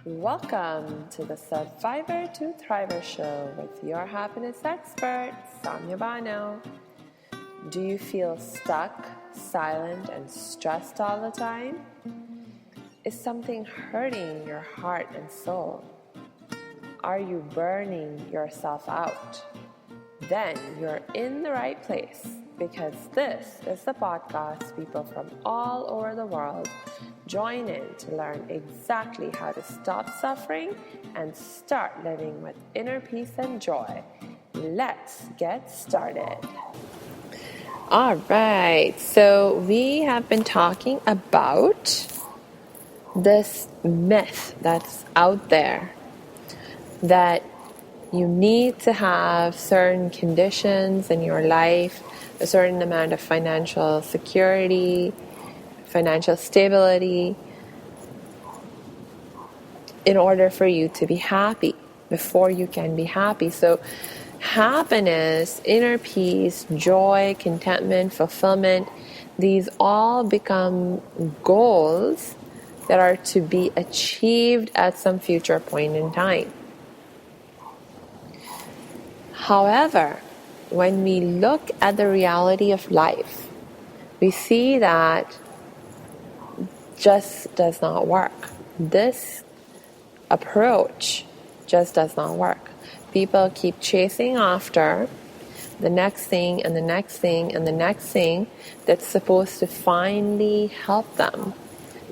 Welcome to the Survivor to Thriver show with your happiness expert, Samia Bano. Do you feel stuck, silent, and stressed all the time? Is something hurting your heart and soul? Are you burning yourself out? Then you're in the right place, because this is the podcast people from all over the world join in to learn exactly how to stop suffering and start living with inner peace and joy. Let's get started. All right, so we have been talking about this myth that's out there that you need to have certain conditions in your life, a certain amount of financial security, financial stability, in order for you to be happy, before you can be happy. So happiness, inner peace, joy, contentment, fulfillment, these all become goals that are to be achieved at some future point in time. However, when we look at the reality of life, we see that just does not work. This approach just does not work. People keep chasing after the next thing and the next thing and the next thing that's supposed to finally help them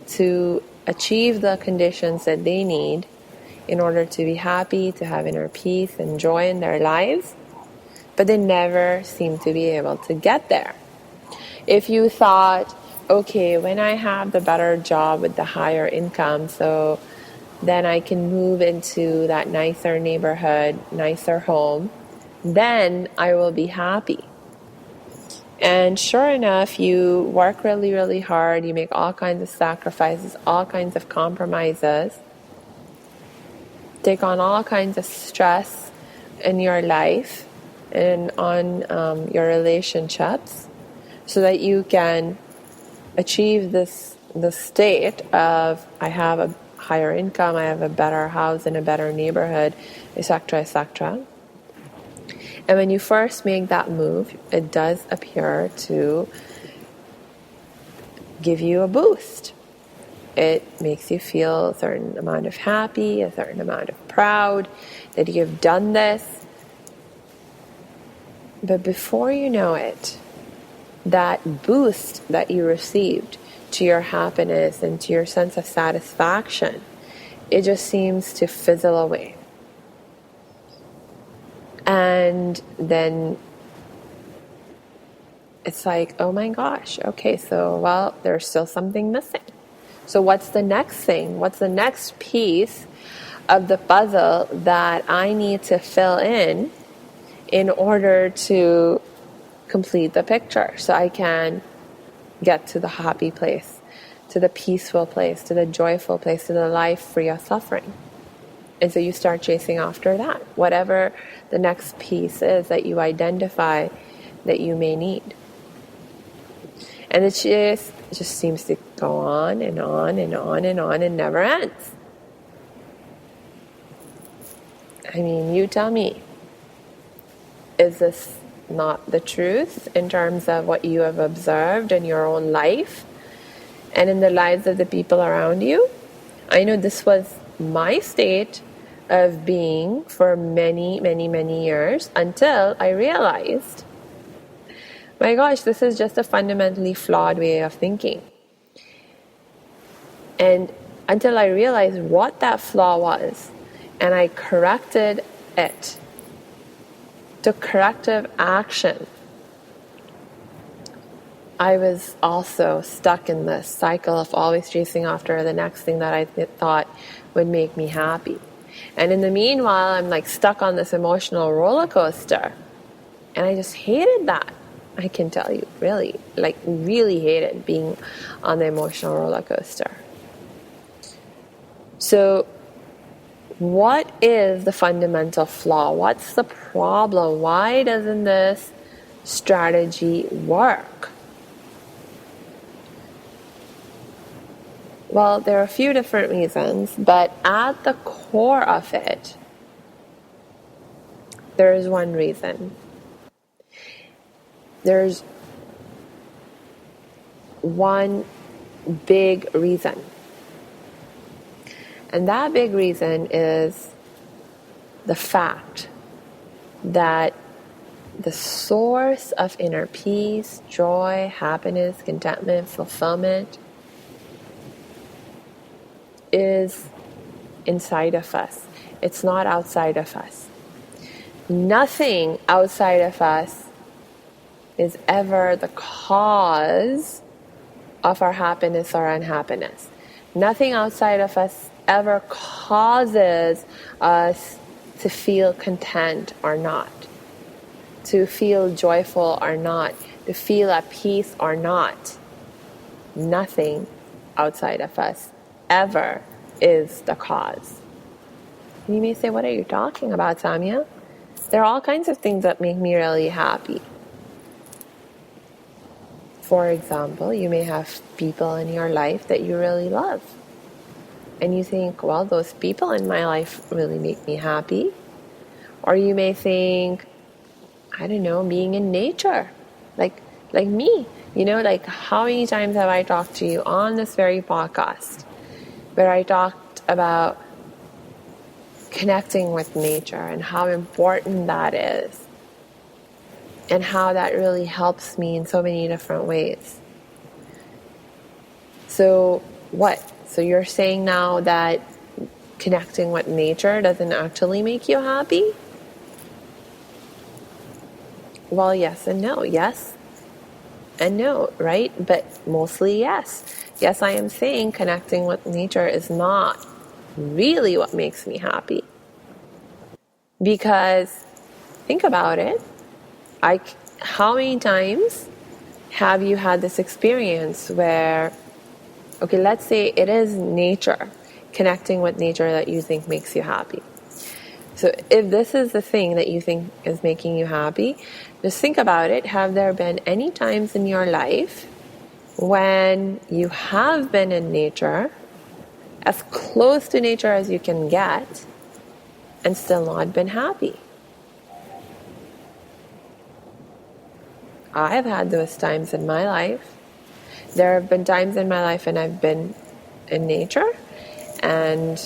to achieve the conditions that they need in order to be happy, to have inner peace and joy in their lives, but they never seem to be able to get there. If you thought, okay, when I have the better job with the higher income, so then I can move into that nicer neighborhood, nicer home, then I will be happy. And sure enough, you work really, really hard, you make all kinds of sacrifices, all kinds of compromises, take on all kinds of stress in your life and on your relationships so that you can achieve the state of, I have a higher income, I have a better house in a better neighborhood, etc., etc. And when you first make that move, it does appear to give you a boost. It makes you feel a certain amount of happy, a certain amount of proud that you've done this. But before you know it, that boost that you received to your happiness and to your sense of satisfaction, it just seems to fizzle away. And then it's like, oh my gosh, okay, so, well, there's still something missing. So what's the next thing? What's the next piece of the puzzle that I need to fill in order to complete the picture so I can get to the happy place, to the peaceful place, to the joyful place, to the life free of suffering? And so you start chasing after that, whatever the next piece is that you identify that you may need. And it just seems to go on and on and on and on and never ends. I mean, you tell me, is this not the truth in terms of what you have observed in your own life and in the lives of the people around you? I know this was my state of being for many, many, many years until I realized, my gosh, this is just a fundamentally flawed way of thinking. And until I realized what that flaw was, and I corrected it, took corrective action, I was also stuck in this cycle of always chasing after the next thing that I thought would make me happy. And in the meanwhile, I'm like stuck on this emotional roller coaster. And I just hated that. I can tell you, really hated being on the emotional roller coaster. So what is the fundamental flaw? What's the problem? Why doesn't this strategy work? Well, there are a few different reasons, but at the core of it, there is one reason. There's one big reason. And that big reason is the fact that the source of inner peace, joy, happiness, contentment, fulfillment is inside of us. It's not outside of us. Nothing outside of us is ever the cause of our happiness or unhappiness. Nothing outside of us ever causes us to feel content or not, to feel joyful or not, to feel at peace or not. Nothing outside of us ever is the cause. And you may say, what are you talking about, Samia? There are all kinds of things that make me really happy. For example, you may have people in your life that you really love. And you think, well, those people in my life really make me happy. Or you may think, I don't know, being in nature, like me. You know, like how many times have I talked to you on this very podcast where I talked about connecting with nature and how important that is and how that really helps me in so many different ways. So what? So you're saying now that connecting with nature doesn't actually make you happy? Well, yes and no. Yes and no, right? But mostly yes. Yes, I am saying connecting with nature is not really what makes me happy. Because think about it. How many times have you had this experience where, okay, let's say it is nature, connecting with nature that you think makes you happy. So if this is the thing that you think is making you happy, just think about it. Have there been any times in your life when you have been in nature, as close to nature as you can get, and still not been happy? I've had those times in my life. There have been times in my life when I've been in nature and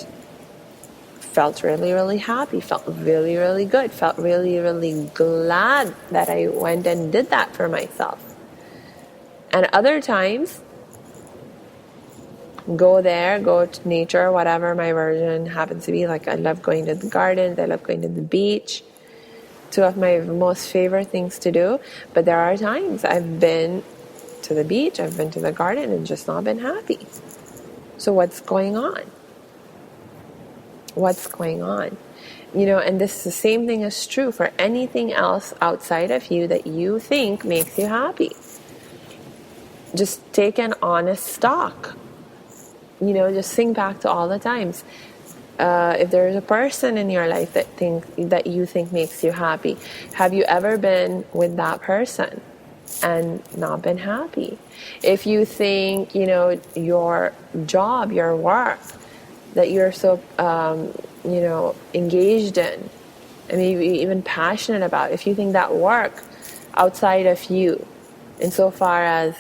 felt really, really happy, felt really, really good, felt really, really glad that I went and did that for myself. And other times, go to nature, whatever my version happens to be. Like I love going to the gardens, I love going to the beach. Two of my most favorite things to do. But there are times I've been to the beach, I've been to the garden and just not been happy. So what's going on? What's going on? You know, and the same thing is true for anything else outside of you that you think makes you happy. Just take an honest stock. You know, just think back to all the times. If there's a person in your life that you think makes you happy, have you ever been with that person and not been happy? If you think, you know, your job, your work, that you're so, engaged in, and maybe even passionate about, if you think that work outside of you, insofar as,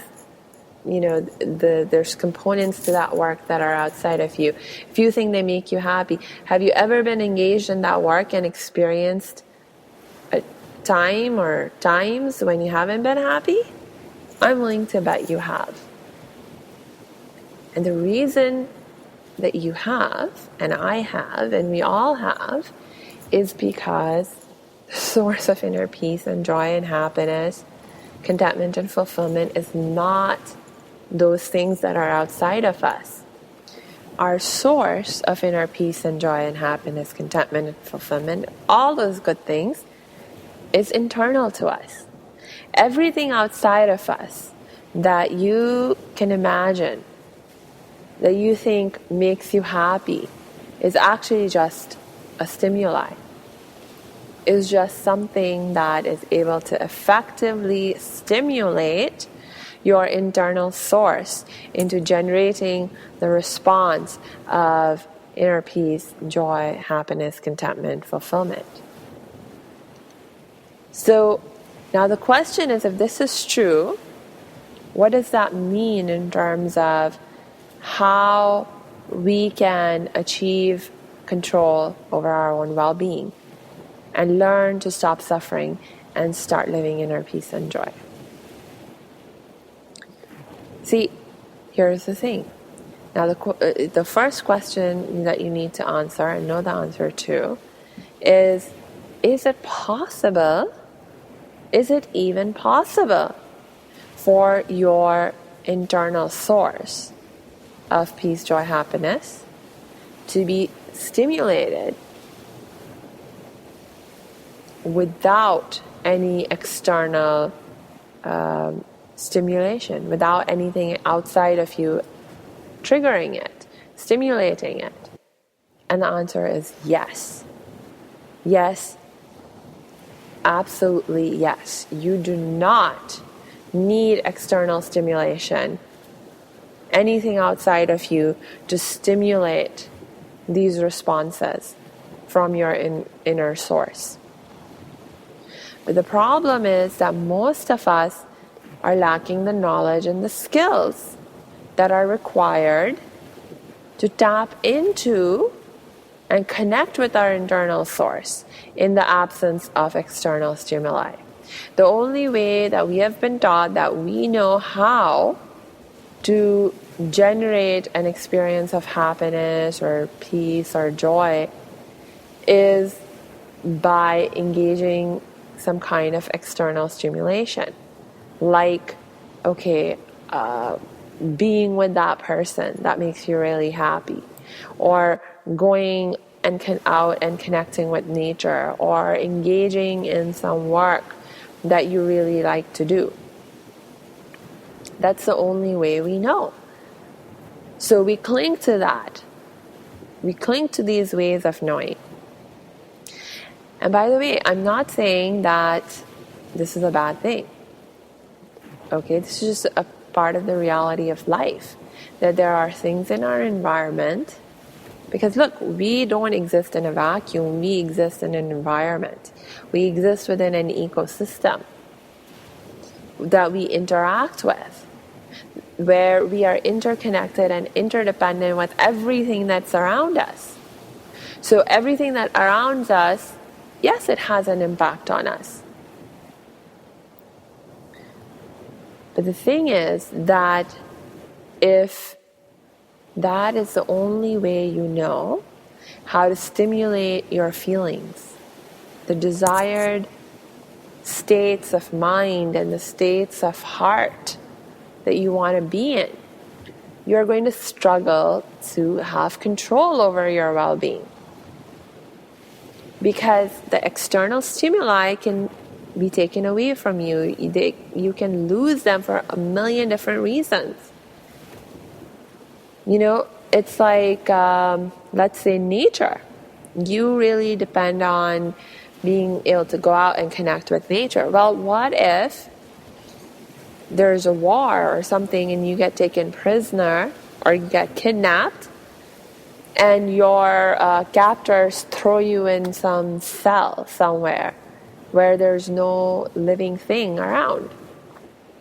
you know, there's components to that work that are outside of you, if you think they make you happy, have you ever been engaged in that work and experienced a time or times when you haven't been happy? I'm willing to bet you have. And the reason that you have, and I have, and we all have, is because the source of inner peace and joy and happiness, contentment and fulfillment is not those things that are outside of us. Our source of inner peace and joy and happiness, contentment and fulfillment, all those good things, is internal to us. Everything outside of us that you can imagine, that you think makes you happy, is actually just a stimuli. Is just something that is able to effectively stimulate your internal source into generating the response of inner peace, joy, happiness, contentment, fulfillment. So now the question is, if this is true, what does that mean in terms of how we can achieve control over our own well-being and learn to stop suffering and start living inner peace and joy? See, here's the thing. Now, the first question that you need to answer, and know the answer to, is it possible, is it even possible for your internal source of peace, joy, happiness to be stimulated without any external stimulation, without anything outside of you triggering it, stimulating it? And the answer is yes. Yes, absolutely yes. You do not need external stimulation, anything outside of you, to stimulate these responses from your inner source. But the problem is that most of us are lacking the knowledge and the skills that are required to tap into and connect with our internal source in the absence of external stimuli. The only way that we have been taught that we know how to generate an experience of happiness or peace or joy is by engaging some kind of external stimulation. Like, being with that person that makes you really happy, or going and out and connecting with nature, or engaging in some work that you really like to do. That's the only way we know. So we cling to that. We cling to these ways of knowing. And by the way, I'm not saying that this is a bad thing. Okay, this is just a part of the reality of life, that there are things in our environment, because look, we don't exist in a vacuum, we exist in an environment. We exist within an ecosystem that we interact with, where we are interconnected and interdependent with everything that's around us. So everything that surrounds us, yes, it has an impact on us. But the thing is that if that is the only way you know how to stimulate your feelings, the desired states of mind and the states of heart that you want to be in, you're going to struggle to have control over your well-being. Because the external stimuli can be taken away from you. You can lose them for a million different reasons. You know, it's like, let's say nature. You really depend on being able to go out and connect with nature. Well, what if there's a war or something and you get taken prisoner or you get kidnapped and your captors throw you in some cell somewhere where there's no living thing around?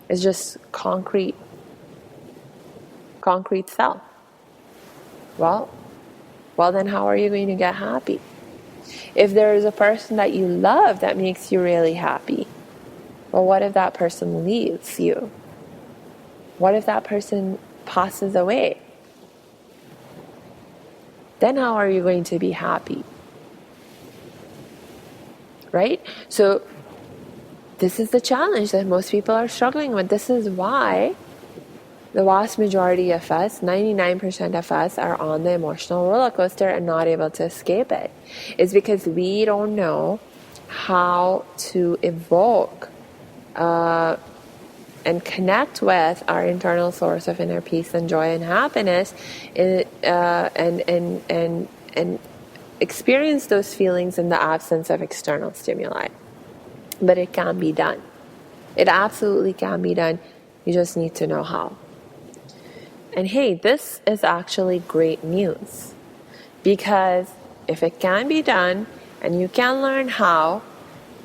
It's just concrete cell. Well, then how are you going to get happy? If there is a person that you love that makes you really happy, well, what if that person leaves you? What if that person passes away? Then how are you going to be happy? Right? So this is the challenge that most people are struggling with. This is why the vast majority of us, 99% of us, are on the emotional roller coaster and not able to escape it. It's because we don't know how to evoke and connect with our internal source of inner peace and joy and happiness, and experience those feelings in the absence of external stimuli. But it can be done. It absolutely can be done. You just need to know how. And hey, this is actually great news, because if it can be done and you can learn how,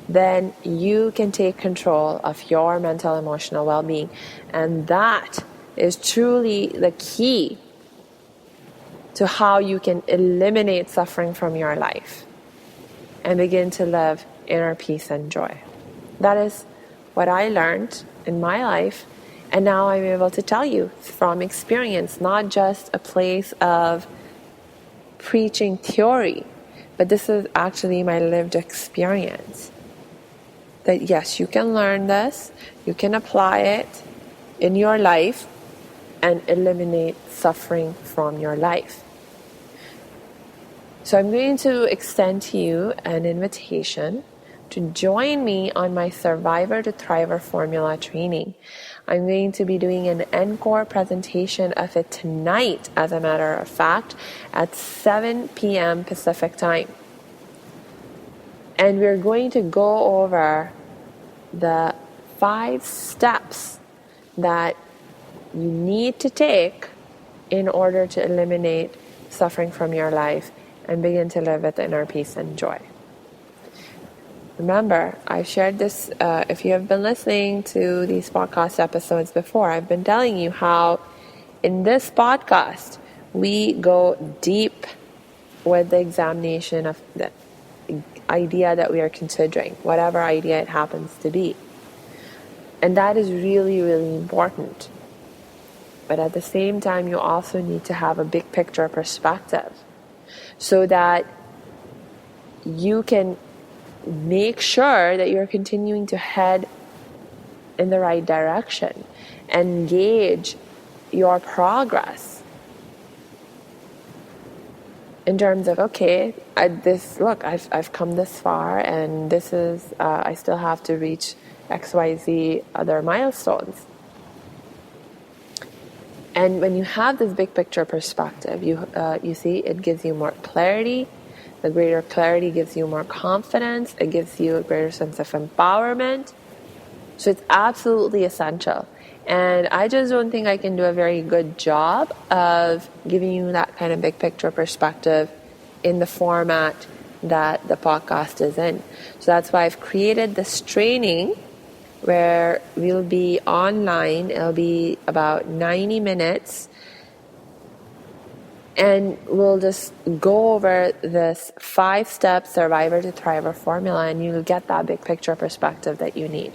then you can take control of your mental, emotional well-being. And that is truly the key to how you can eliminate suffering from your life and begin to live inner peace and joy. That is what I learned in my life, and now I'm able to tell you from experience, not just a place of preaching theory, but this is actually my lived experience. That yes, you can learn this, you can apply it in your life and eliminate suffering from your life. So I'm going to extend to you an invitation to join me on my Survivor to Thriver formula training. I'm going to be doing an encore presentation of it tonight, as a matter of fact, at 7 p.m. Pacific time. And we're going to go over the 5 steps that you need to take in order to eliminate suffering from your life and begin to live with inner peace and joy. Remember, I've shared this, if you have been listening to these podcast episodes before, I've been telling you how in this podcast, we go deep with the examination of the idea that we are considering, whatever idea it happens to be. And that is really, really important. But at the same time, you also need to have a big picture perspective so that you can make sure that you're continuing to head in the right direction and gauge your progress in terms of, okay, I've come this far, and this is I still have to reach XYZ other milestones. And when you have this big picture perspective, you see, it gives you more clarity. The greater clarity gives you more confidence. It gives you a greater sense of empowerment. So it's absolutely essential. And I just don't think I can do a very good job of giving you that kind of big picture perspective in the format that the podcast is in. So that's why I've created this training where we'll be online. It'll be about 90 minutes. And we'll just go over this 5-step Survivor to Thriver formula, and you'll get that big picture perspective that you need.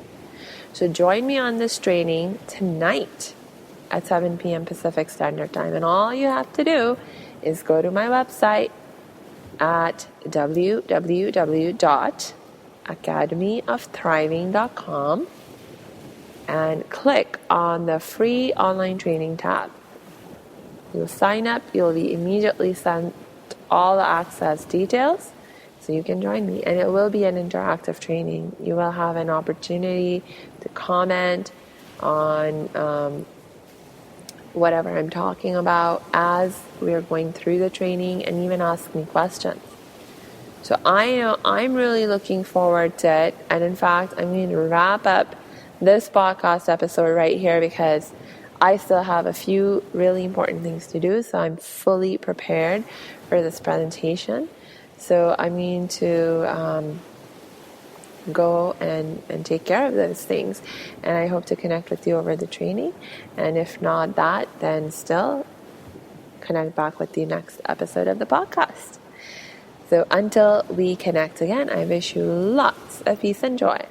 So join me on this training tonight at 7 p.m. Pacific Standard Time. And all you have to do is go to my website at www.academyofthriving.com and click on the free online training tab. You'll sign up, you'll be immediately sent all the access details so you can join me. And it will be an interactive training. You will have an opportunity to comment on whatever I'm talking about as we are going through the training, and even ask me questions. So I know I'm really looking forward to it. And in fact, I'm going to wrap up this podcast episode right here because I still have a few really important things to do, so I'm fully prepared for this presentation. So I'm going to go and take care of those things, and I hope to connect with you over the training. And if not that, then still connect back with the next episode of the podcast. So until we connect again, I wish you lots of peace and joy.